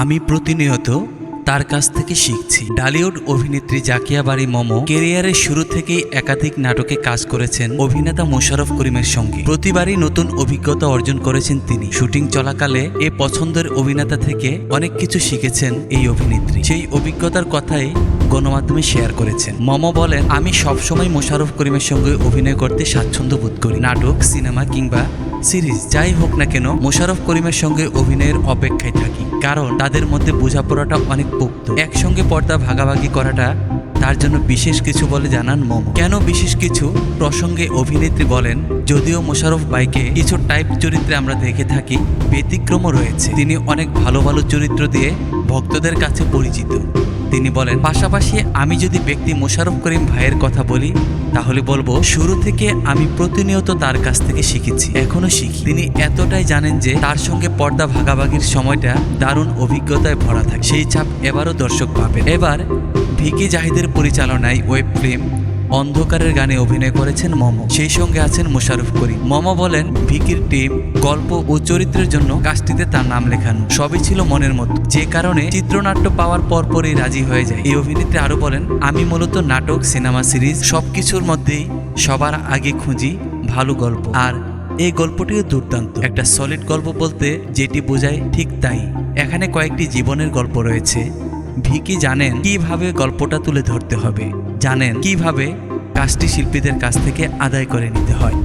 আমি প্রতিনিয়ত তার কাছ থেকে শিখছি। ঢালিউড অভিনেত্রী জাকিয়া বারি মমো ক্যারিয়ারের শুরু থেকেই একাধিক নাটকে কাজ করেছেন অভিনেতা মোশাররফ করিমের সঙ্গে। প্রতিবারই নতুন অভিজ্ঞতা অর্জন করেছেন তিনি। শুটিং চলাকালে এ পছন্দের অভিনেতা থেকে অনেক কিছু শিখেছেন এই অভিনেত্রী। সেই অভিজ্ঞতার কথাই গণমাধ্যমে শেয়ার করেছেন। মমো বলেন, আমি সবসময় মোশাররফ করিমের সঙ্গে অভিনয় করতে স্বাচ্ছন্দ্য বোধ করি। নাটক, সিনেমা কিংবা সিরিজ যাই হোক না কেন মোশাররফ করিমের সঙ্গে অভিনয়ের অপেক্ষায় থাকি, কারণ তাদের মধ্যে বোঝাপড়াটা অনেক পোক্ত। একসঙ্গে পর্দা ভাগাভাগি করাটা তার জন্য বিশেষ কিছু বলে জানান মমো। কেন বিশেষ কিছু প্রসঙ্গে অভিনেত্রী বলেন, যদিও মোশাররফ ভাইকে কিছু টাইপ চরিত্রে আমরা দেখে থাকি, ব্যতিক্রমও রয়েছে। তিনি অনেক ভালো ভালো চরিত্র দিয়ে ভক্তদের কাছে পরিচিত। তিনি বলেন, পাশাপাশি আমি যদি ব্যক্তি মোশাররফ করিম ভাইয়ের কথা বলি তাহলে বলবো, শুরু থেকে আমি প্রতিনিয়ত তার কাছ থেকে শিখেছি, এখনো শিখি। তিনি এতটাই জানেন যে তার সঙ্গে পর্দা ভাগাভাগির সময়টা দারুণ অভিজ্ঞতায় ভরা থাকে। সেই ছাপ এবারও দর্শক পাবেন। এবার ভিকি জাহিদের পরিচালনায় ওয়েব ফিল্ম অন্ধকারের গানে অভিনয় করেছেন মমো। সেই সঙ্গে আছেন মোশাররফ করিম। মমো বলেন, ভিকির টিম, গল্প ও চরিত্রের জন্য কাজটিতে তার নাম লেখানো। সবই ছিল মনের মতো, যে কারণে চিত্রনাট্য পাওয়ার পরপরই রাজি হয়ে যায়। এই অভিনেত্রী আরো বলেন, আমি মূলত নাটক, সিনেমা, সিরিজ সবকিছুর মধ্যেই সবার আগে খুঁজি ভালো গল্প, আর এই গল্পটিও দুর্দান্ত। একটা সলিড গল্প বলতে যেটি বোঝায় ঠিক তাই। এখানে কয়েকটি জীবনের গল্প রয়েছে। ভিকি জানেন কিভাবে গল্পটা তুলে ধরতে হবে, জানেন কিভাবে কাজটি শিল্পীদের কাছ থেকে আদায় করে নিতে হয়।